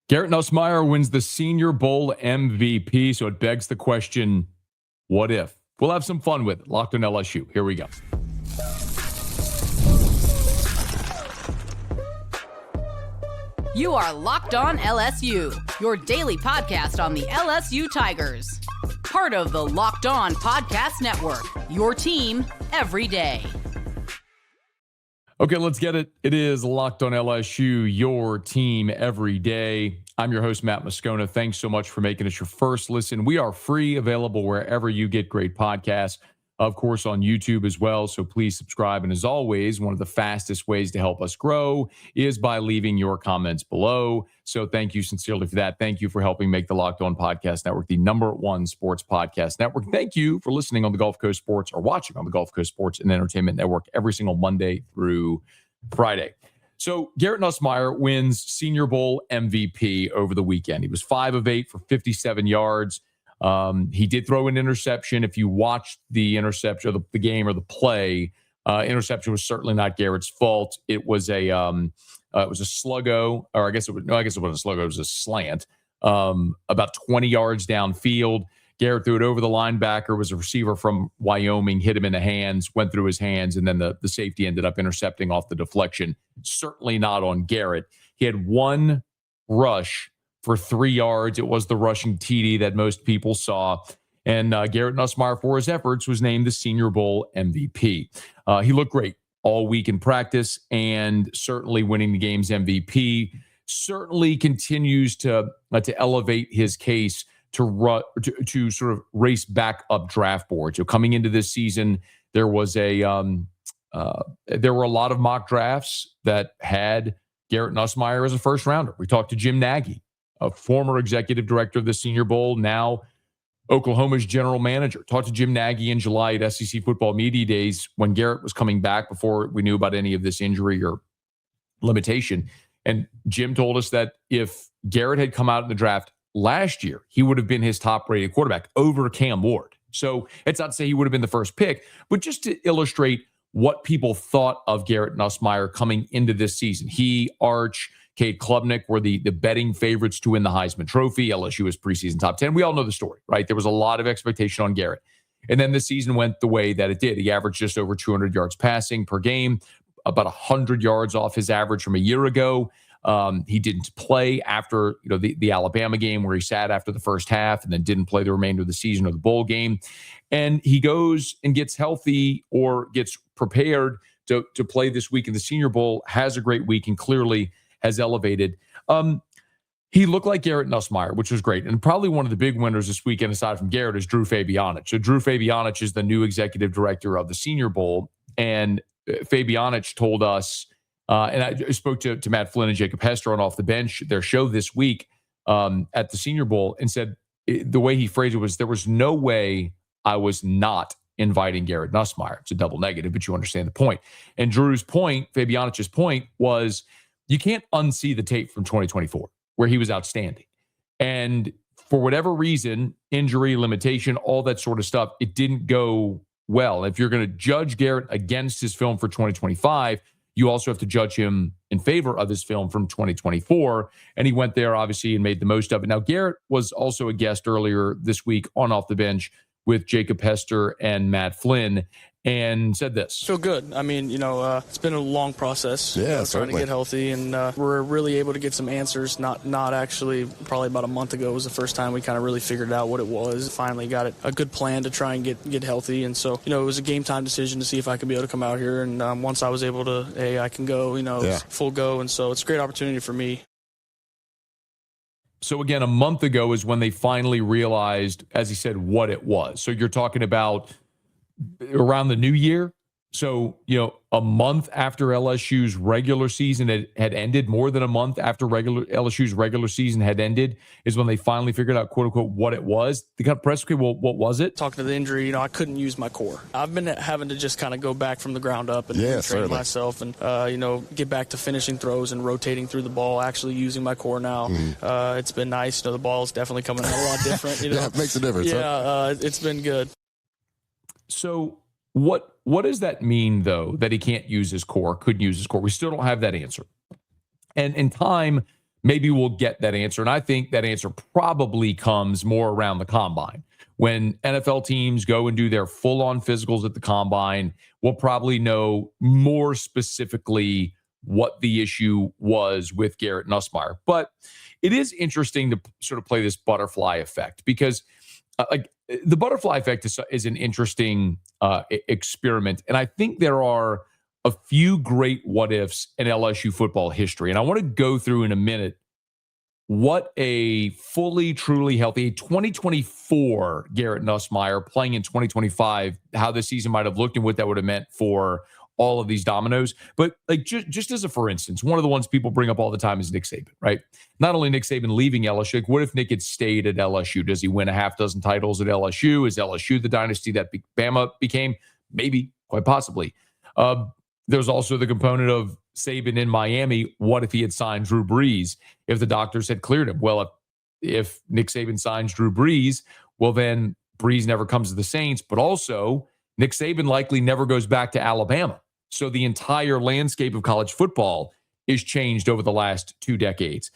Garrett Nussmeier wins the Senior Bowl MVP, so it begs the question, what if? We'll have some fun with it. Locked on LSU. Here we go. You are Locked On LSU, your daily podcast on the LSU Tigers. Part of the Locked On Podcast Network, your team every day. Okay, let's get it. It is Locked On LSU, your team every day. I'm your host, Matt Moscona. Thanks so much for making us your first listen. We are free, available wherever you get great podcasts, of course, on YouTube as well. So please subscribe. And as always, one of the fastest ways to help us grow is by leaving your comments below. So thank you sincerely for that. Thank you for helping make the Locked On Podcast Network the #1 sports podcast network. Thank you for listening on the Gulf Coast Sports or watching on the Gulf Coast Sports and Entertainment Network every single Monday through Friday. So Garrett Nussmeier wins Senior Bowl MVP over the weekend. He was 5 of 8 for 57 yards. He did throw an interception. If you watched the interception or the game or the play, interception was certainly not Garrett's fault. It was a sluggo, or I guess it wasn't a sluggo. It was a slant, about 20 yards downfield. Garrett threw it over the linebacker, was a receiver from Wyoming, hit him in the hands, went through his hands, and then the safety ended up intercepting off the deflection. Certainly not on Garrett. He had one rush for 3 yards. It was the rushing TD that most people saw. And Garrett Nussmeier, for his efforts, was named the Senior Bowl MVP. He looked great all week in practice, and certainly winning the game's MVP certainly continues to elevate his case to sort of race back up draft boards. So coming into this season, there were a lot of mock drafts that had Garrett Nussmeier as a first rounder. We talked to Jim Nagy, a former executive director of the Senior Bowl, now Oklahoma's general manager. Talked to Jim Nagy in July at SEC Football Media Days when Garrett was coming back before we knew about any of this injury or limitation. And Jim told us that if Garrett had come out in the draft last year, he would have been his top-rated quarterback over Cam Ward. So it's not to say he would have been the first pick, but just to illustrate what people thought of Garrett Nussmeier coming into this season. He, Arch, Cade Klubnik were the betting favorites to win the Heisman Trophy. LSU was preseason top 10. We all know the story, right? There was a lot of expectation on Garrett. And then the season went the way that it did. He averaged just over 200 yards passing per game, about 100 yards off his average from a year ago. He didn't play after the Alabama game where he sat after the first half and then didn't play the remainder of the season or the bowl game. And he goes and gets healthy or gets prepared to play this week in the Senior Bowl, has a great week, and clearly has elevated. He looked like Garrett Nussmeier, which was great. And probably one of the big winners this weekend, aside from Garrett, is Drew Fabianich. So Drew Fabianich is the new executive director of the Senior Bowl. And Fabianich told us, and I spoke to Matt Flynn and Jacob Hester on Off the Bench, their show this week at the Senior Bowl, and said the way he phrased it was, there was no way I was not inviting Garrett Nussmeier. It's a double negative, but you understand the point. And Drew's point, Fabianich's point, was you can't unsee the tape from 2024 where he was outstanding. And for whatever reason, injury, limitation, all that sort of stuff, it didn't go well. If you're going to judge Garrett against his film for 2025, you also have to judge him in favor of his film from 2024. And he went there, obviously, and made the most of it. Now, Garrett was also a guest earlier this week on Off the Bench with Jacob Hester and Matt Flynn, and said this. Feel good. I mean, it's been a long process. Yeah, trying to get healthy, and we're really able to get some answers. Not actually, probably about a month ago was the first time we kind of really figured out what it was. Finally got a good plan to try and get healthy, and so it was a game time decision to see if I could be able to come out here. And once I was able to, I can go. Full go, and so it's a great opportunity for me. So again, a month ago is when they finally realized, as he said, what it was. So you're talking about around the new year. So, a month after LSU's regular season had ended, more than a month after LSU's regular season had ended, is when they finally figured out, quote unquote, what it was. They got press, okay, well, what was it? Talking to the injury, I couldn't use my core. I've been having to just kind of go back from the ground up and train myself and, get back to finishing throws and rotating through the ball, actually using my core now. It's been nice. The ball's definitely coming out a lot different. Yeah, it makes a difference. Yeah, it's been good. So what does that mean, though, that he can't use his core, couldn't use his core? We still don't have that answer. And in time, maybe we'll get that answer. And I think that answer probably comes more around the combine. When NFL teams go and do their full-on physicals at the combine, we'll probably know more specifically what the issue was with Garrett Nussmeier. But it is interesting to sort of play this butterfly effect because the butterfly effect is an interesting experiment. And I think there are a few great what-ifs in LSU football history. And I want to go through in a minute what a fully, truly healthy 2024 Garrett Nussmeier playing in 2025, how this season might have looked and what that would have meant for all of these dominoes. But like just as a for instance, one of the ones people bring up all the time is Nick Saban, right? Not only Nick Saban leaving LSU, like what if Nick had stayed at LSU? Does he win a half dozen titles at LSU? Is LSU the dynasty that Bama became? Maybe, quite possibly. There's also the component of Saban in Miami. What if he had signed Drew Brees? If the doctors had cleared him? Well, if Nick Saban signs Drew Brees, well, then Brees never comes to the Saints. But also, Nick Saban likely never goes back to Alabama. So the entire landscape of college football is changed over the last 2 decades.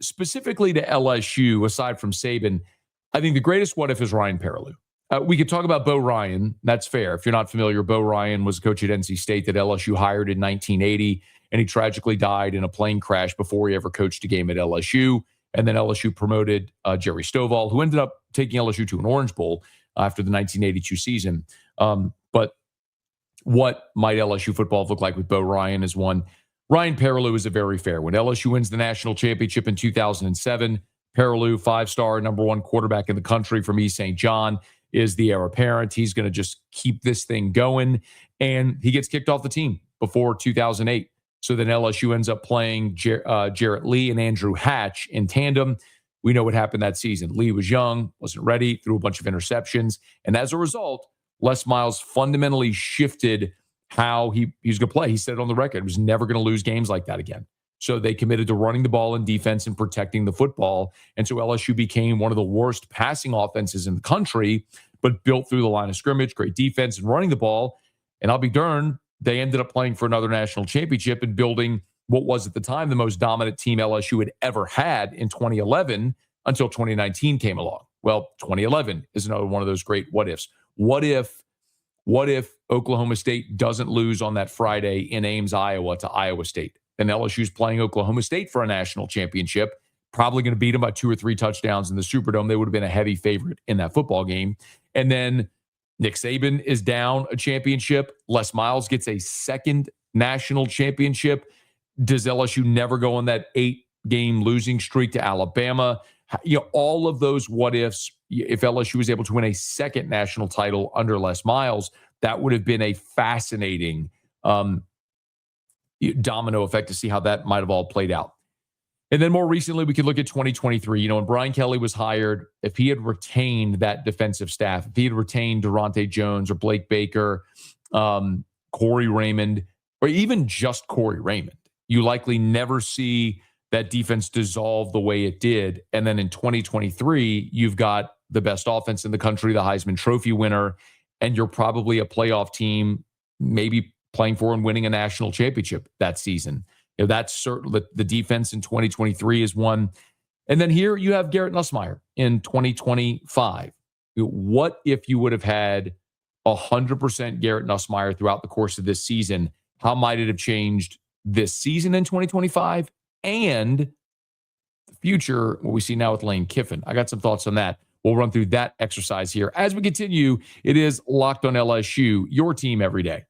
Specifically to LSU, aside from Saban, I think the greatest what if is Ryan Perrilloux. We could talk about Bo Ryan. That's fair. If you're not familiar, Bo Ryan was a coach at NC State that LSU hired in 1980, and he tragically died in a plane crash before he ever coached a game at LSU. And then LSU promoted Jerry Stovall, who ended up taking LSU to an Orange Bowl after the 1982 season. But what might LSU football look like with Bo Ryan is one. Ryan Perrilloux is a very fair one. LSU wins the national championship in 2007. Perrilloux, 5-star, number 1 quarterback in the country from East St. John, is the heir apparent. He's going to just keep this thing going. And he gets kicked off the team before 2008. So then LSU ends up playing Jarrett Lee and Andrew Hatch in tandem. We know what happened that season. Lee was young, wasn't ready, threw a bunch of interceptions. And as a result, Les Miles fundamentally shifted how he was going to play. He said it on the record, he was never going to lose games like that again. So they committed to running the ball in defense and protecting the football. And so LSU became one of the worst passing offenses in the country, but built through the line of scrimmage, great defense and running the ball. And I'll be darned, they ended up playing for another national championship and building what was at the time the most dominant team LSU had ever had in 2011 until 2019 came along. Well, 2011 is another one of those great what ifs. What if Oklahoma State doesn't lose on that Friday in Ames, Iowa to Iowa State? And LSU's playing Oklahoma State for a national championship, probably going to beat them by 2 or 3 touchdowns in the Superdome. They would have been a heavy favorite in that football game. And then Nick Saban is down a championship. Les Miles gets a second national championship. Does LSU never go on that 8-game losing streak to Alabama? You know, all of those what ifs, if LSU was able to win a second national title under Les Miles, that would have been a fascinating domino effect to see how that might have all played out. And then more recently, we could look at 2023. You know, when Brian Kelly was hired, if he had retained that defensive staff, if he had retained Durante Jones or Blake Baker, Corey Raymond, or even just Corey Raymond, you likely never see that defense dissolve the way it did. And then in 2023, you've got the best offense in the country, the Heisman Trophy winner, and you're probably a playoff team, maybe playing for and winning a national championship that season. You know, that's certainly the defense in 2023 is one. And then here you have Garrett Nussmeier in 2025. What if you would have had 100% Garrett Nussmeier throughout the course of this season? How might it have changed this season in 2025 and the future, what we see now with Lane Kiffin? I got some thoughts on that. We'll run through that exercise here. As we continue, it is Locked on LSU, your team every day.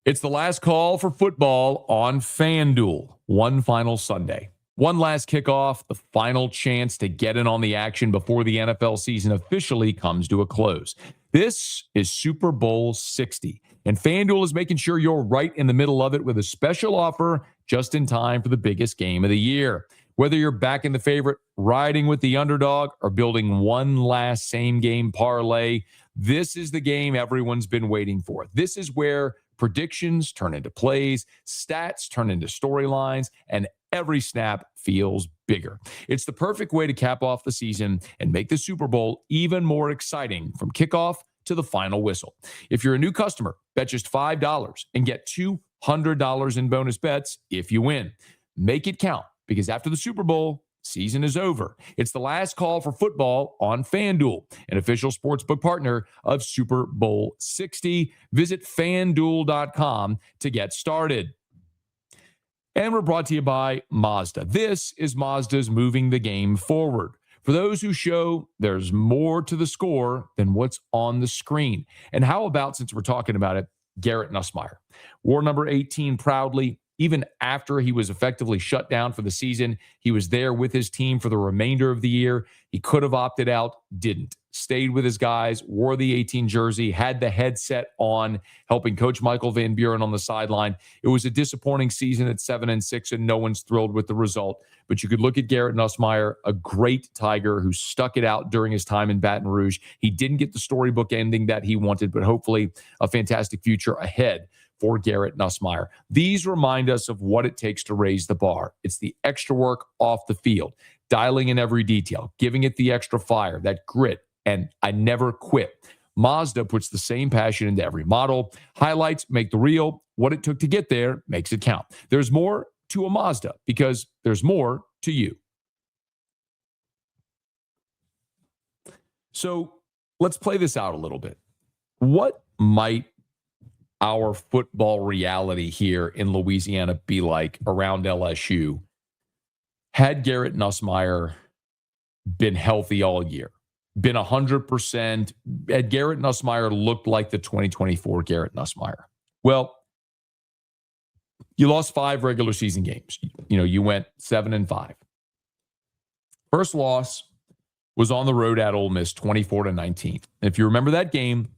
It's the last call for football on FanDuel. One final Sunday. One last kickoff, the final chance to get in on the action before the NFL season officially comes to a close. This is Super Bowl 60, and FanDuel is making sure you're right in the middle of it with a special offer just in time for the biggest game of the year. Whether you're backing the favorite, riding with the underdog, or building one last same-game parlay, this is the game everyone's been waiting for. This is where predictions turn into plays, stats turn into storylines, and every snap feels bigger. It's the perfect way to cap off the season and make the Super Bowl even more exciting from kickoff to the final whistle. If you're a new customer, bet just $5 and get $100 in bonus bets if you win. Make it count, because after the Super Bowl, season is over. It's the last call for football on FanDuel, an official sportsbook partner of Super Bowl 60. Visit FanDuel.com to get started. And we're brought to you by Mazda. This is Mazda's moving the game forward. For those who show there's more to the score than what's on the screen. And how about, since we're talking about it, Garrett Nussmeier wore number 18 proudly. Even after he was effectively shut down for the season, he was there with his team for the remainder of the year. He could have opted out, didn't. Stayed with his guys, wore the 18 jersey, had the headset on, helping Coach Michael Van Buren on the sideline. It was a disappointing season at 7-6, and no one's thrilled with the result. But you could look at Garrett Nussmeier, a great Tiger who stuck it out during his time in Baton Rouge. He didn't get the storybook ending that he wanted, but hopefully a fantastic future ahead for Garrett Nussmeier. These remind us of what it takes to raise the bar. It's the extra work off the field, dialing in every detail, giving it the extra fire, that grit, and I never quit. Mazda puts the same passion into every model. Highlights make the reel. What it took to get there makes it count. There's more to a Mazda because there's more to you. So let's play this out a little bit. What might our football reality here in Louisiana be like around LSU had Garrett Nussmeier been healthy all year, been 100%, had Garrett Nussmeier looked like the 2024 Garrett Nussmeier? Well, you lost 5 regular season games. You went 7-5. First loss was on the road at Ole Miss, 24-19. And if you remember that game,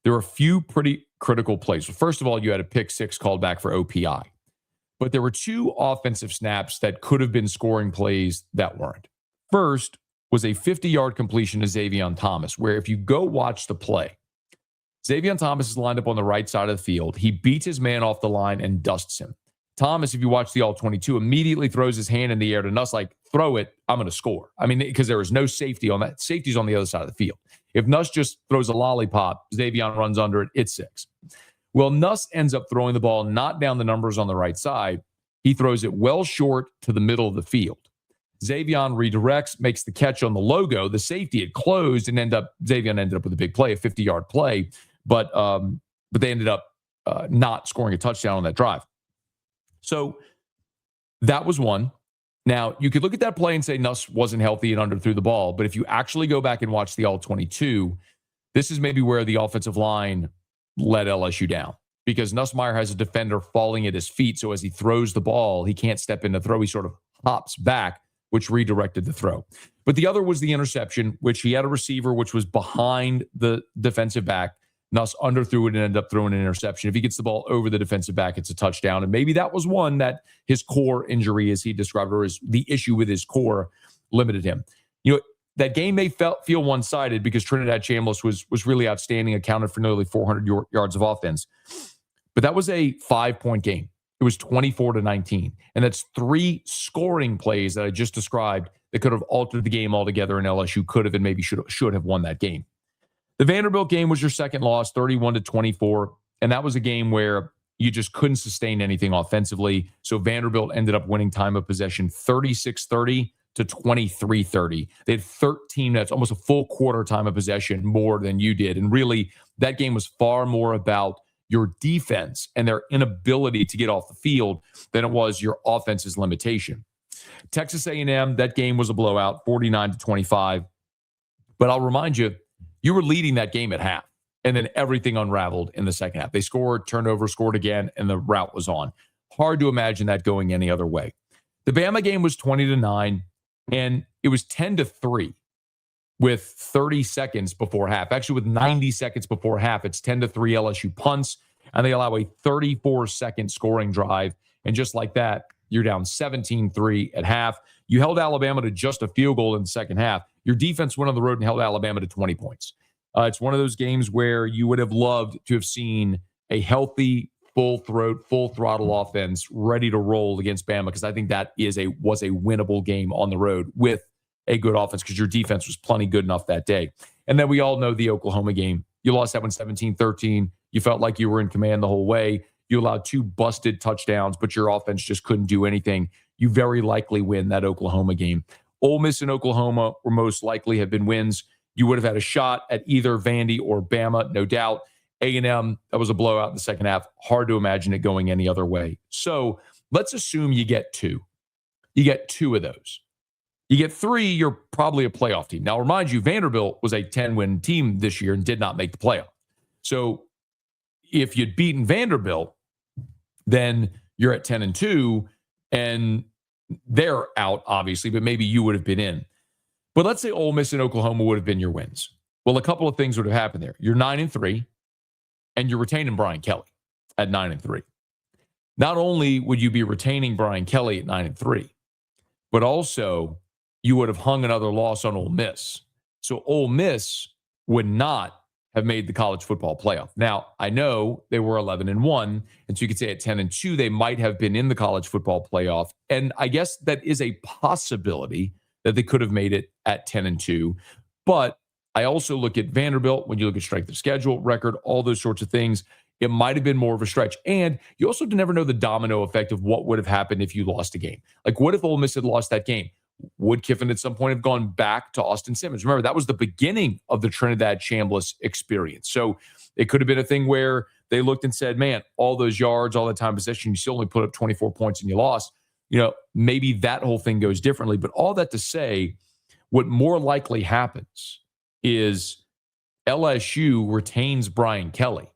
there were a few pretty critical plays. First of all, you had a pick 6 called back for OPI. But there were 2 offensive snaps that could have been scoring plays that weren't. First was a 50-yard completion to Xavion Thomas, where if you go watch the play, Xavion Thomas is lined up on the right side of the field. He beats his man off the line and dusts him. Thomas, if you watch the All-22, immediately throws his hand in the air to Nuss like, throw it, I'm going to score. I mean, because there was no safety on that. Safety's on the other side of the field. If Nuss just throws a lollipop, Xavion runs under it, it's 6. Well, Nuss ends up throwing the ball not down the numbers on the right side. He throws it well short to the middle of the field. Xavion redirects, makes the catch on the logo. The safety had closed, and Xavion ended up with a big play, a 50-yard play, but they ended up not scoring a touchdown on that drive. So that was one. Now, you could look at that play and say Nuss wasn't healthy and underthrew the ball, but if you actually go back and watch the All-22, this is maybe where the offensive line let LSU down, because Nussmeier has a defender falling at his feet, so as he throws the ball, he can't step in to throw. He sort of hops back, which redirected the throw. But the other was the interception, which he had a receiver which was behind the defensive back. Nuss underthrew it and ended up throwing an interception. If he gets the ball over the defensive back, it's a touchdown. And maybe that was one that his core injury, as he described it, or the issue with his core limited him. That game may feel one-sided because Trinidad Chambliss was really outstanding, accounted for nearly 400 yards of offense. But that was a 5-point game. It was 24-19. And that's 3 scoring plays that I just described that could have altered the game altogether, and LSU could have and maybe should have won that game. The Vanderbilt game was your second loss, 31-24. And that was a game where you just couldn't sustain anything offensively. So Vanderbilt ended up winning time of possession 36-30 to 23-30. They had 13 minutes, almost a full quarter time of possession more than you did. And really, that game was far more about your defense and their inability to get off the field than it was your offense's limitation. Texas A&M, that game was a blowout, 49-25. But I'll remind you, you were leading that game at half, and then everything unraveled in the second half. They scored, turned over, scored again, and the route was on. Hard to imagine that going any other way. The Bama game was 20-9, and it was 10-3 with 30 seconds before half. Actually, with 90 seconds before half, it's 10-3 LSU punts, and they allow a 34-second scoring drive. And just like that, you're down 17-3 at half. You held Alabama to just a field goal in the second half. Your defense went on the road and held Alabama to 20 points. It's one of those games where you would have loved to have seen a healthy, full throttle offense ready to roll against Bama, because I think that was a winnable game on the road with a good offense, because your defense was plenty good enough that day. And then we all know the Oklahoma game. You lost that one 17-13. You felt like you were in command the whole way. You allowed 2 busted touchdowns, but your offense just couldn't do anything. You very likely win that Oklahoma game. Ole Miss and Oklahoma were most likely have been wins. You would have had a shot at either Vandy or Bama, no doubt. A&M, that was a blowout in the second half. Hard to imagine it going any other way. So let's assume you get 2. You get 2 of those. You get 3, you're probably a playoff team. Now, remind you, Vanderbilt was a 10-win team this year and did not make the playoff. So if you'd beaten Vanderbilt, then you're at 10-2, and they're out, obviously, but maybe you would have been in. But let's say Ole Miss and Oklahoma would have been your wins. Well, a couple of things would have happened there. You're 9-3, and you're retaining Brian Kelly at 9-3. Not only would you be retaining Brian Kelly at 9-3, but also you would have hung another loss on Ole Miss. So Ole Miss would not have made the college football playoff. Now, I know they were 11-1, and so you could say at 10-2, they might have been in the college football playoff. And I guess that is a possibility that they could have made it at 10-2. But I also look at Vanderbilt, when you look at strength of schedule, record, all those sorts of things, it might have been more of a stretch. And you also never know the domino effect of what would have happened if you lost a game. Like, what if Ole Miss had lost that game? Would Kiffin at some point have gone back to Austin Simmons? Remember, that was the beginning of the Trinidad Chambliss experience. So it could have been a thing where they looked and said, man, all those yards, all that time possession, you still only put up 24 points and you lost. Maybe that whole thing goes differently. But all that to say, what more likely happens is LSU retains Brian Kelly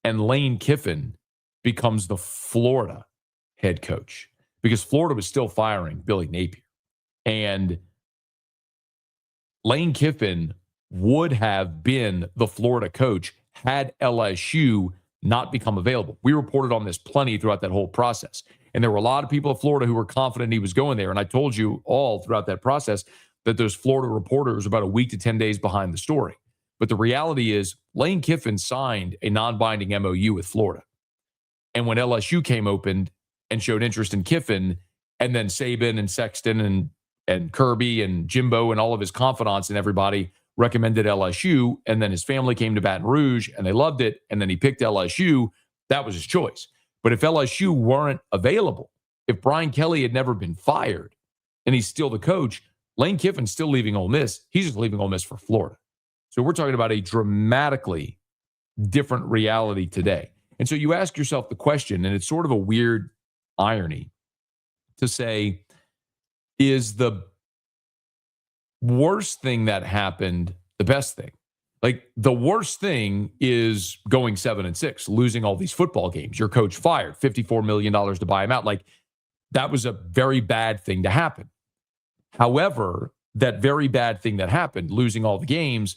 and Lane Kiffin becomes the Florida head coach, because Florida was still firing Billy Napier. And Lane Kiffin would have been the Florida coach had LSU not become available. We reported on this plenty throughout that whole process. And there were a lot of people at Florida who were confident he was going there. And I told you all throughout that process that those Florida reporters were about a week to 10 days behind the story. But the reality is Lane Kiffin signed a non-binding MOU with Florida. And when LSU came open and showed interest in Kiffin, and then Saban and Sexton and Kirby and Jimbo and all of his confidants and everybody recommended LSU, and then his family came to Baton Rouge and they loved it, and then he picked LSU, that was his choice. But if LSU weren't available, if Brian Kelly had never been fired and he's still the coach, Lane Kiffin's still leaving Ole Miss. He's just leaving Ole Miss for Florida. So we're talking about a dramatically different reality today. And so you ask yourself the question, and it's sort of a weird irony to say, is the worst thing that happened the best thing? Like, the worst thing is going 7-6, losing all these football games. Your coach fired, $54 million to buy him out. Like, that was a very bad thing to happen. However, that very bad thing that happened, losing all the games,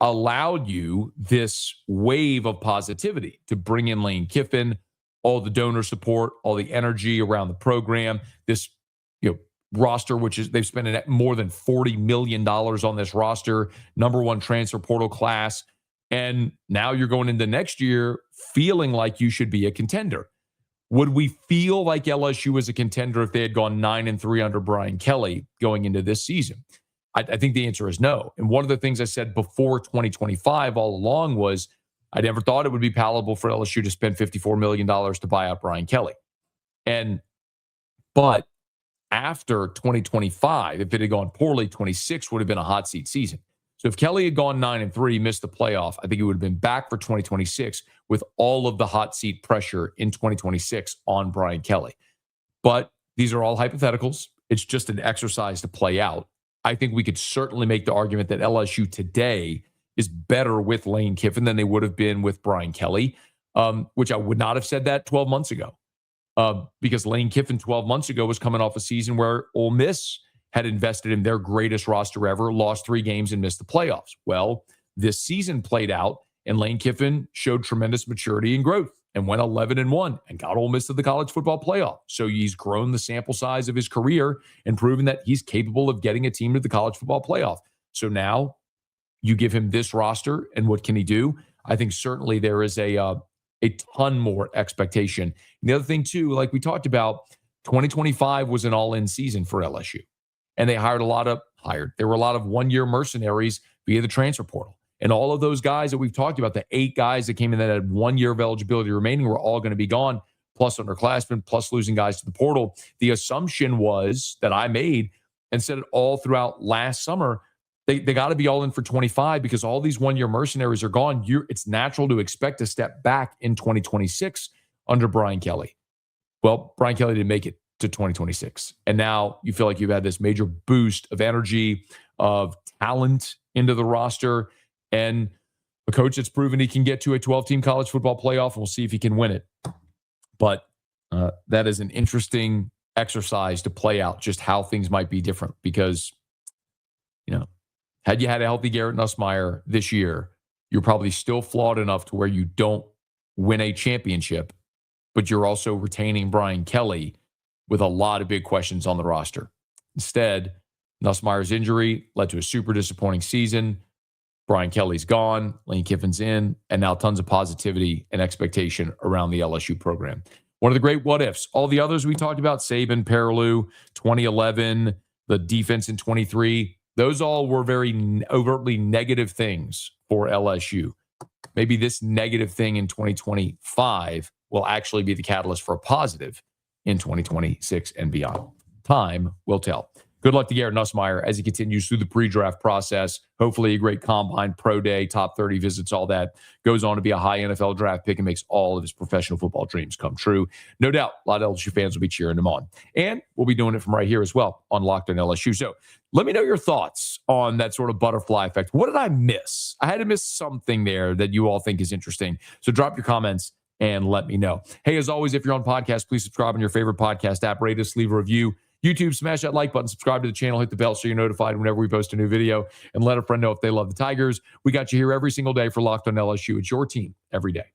allowed you this wave of positivity to bring in Lane Kiffin, all the donor support, all the energy around the program, this roster, which is, they've spent more than $40 million on this roster, number one transfer portal class. And now you're going into next year feeling like you should be a contender. Would we feel like LSU was a contender if they had gone 9-3 under Brian Kelly going into this season? I think the answer is no. And one of the things I said before 2025 all along was I never thought it would be palatable for LSU to spend $54 million to buy out Brian Kelly. But after 2025, if it had gone poorly, 26 would have been a hot seat season. So if Kelly had gone 9-3, missed the playoff, I think it would have been back for 2026 with all of the hot seat pressure in 2026 on Brian Kelly. But these are all hypotheticals. It's just an exercise to play out. I think we could certainly make the argument that LSU today is better with Lane Kiffin than they would have been with Brian Kelly, which I would not have said that 12 months ago. Because Lane Kiffin 12 months ago was coming off a season where Ole Miss had invested in their greatest roster ever, lost 3 games and missed the playoffs. Well, this season played out, and Lane Kiffin showed tremendous maturity and growth and went 11-1 and got Ole Miss to the college football playoff. So he's grown the sample size of his career and proven that he's capable of getting a team to the college football playoff. So now you give him this roster, and what can he do? I think certainly there is a ton more expectation. And the other thing too, like we talked about, 2025 was an all-in season for LSU. And they there were a lot of one-year mercenaries via the transfer portal. And all of those guys that we've talked about, the 8 guys that came in that had 1 year of eligibility remaining, were all going to be gone, plus underclassmen, plus losing guys to the portal. The assumption was that I made and said it all throughout last summer, they got to be all in for 25 because all these 1 year mercenaries are gone. It's natural to expect a step back in 2026 under Brian Kelly. Well, Brian Kelly didn't make it to 2026. And now you feel like you've had this major boost of energy, of talent into the roster, and a coach that's proven he can get to a 12-team college football playoff, and we'll see if he can win it. But that is an interesting exercise to play out just how things might be different because, had you had a healthy Garrett Nussmeier this year, you're probably still flawed enough to where you don't win a championship, but you're also retaining Brian Kelly with a lot of big questions on the roster. Instead, Nussmeier's injury led to a super disappointing season. Brian Kelly's gone, Lane Kiffin's in, and now tons of positivity and expectation around the LSU program. One of the great what-ifs. All the others we talked about, Saban, Perrilloux, 2011, the defense in 23, those all were very overtly negative things for LSU. Maybe this negative thing in 2025 will actually be the catalyst for a positive in 2026 and beyond. Time will tell. Good luck to Garrett Nussmeier as he continues through the pre-draft process. Hopefully a great combine, pro day, top 30 visits, all that. Goes on to be a high NFL draft pick and makes all of his professional football dreams come true. No doubt, a lot of LSU fans will be cheering him on. And we'll be doing it from right here as well on Locked On LSU. So let me know your thoughts on that sort of butterfly effect. What did I miss? I had to miss something there that you all think is interesting. So drop your comments and let me know. Hey, as always, if you're on podcast, please subscribe on your favorite podcast app. Rate us, leave a review. YouTube, smash that like button, subscribe to the channel, hit the bell so you're notified whenever we post a new video, and let a friend know if they love the Tigers. We got you here every single day for Locked On LSU. It's your team every day.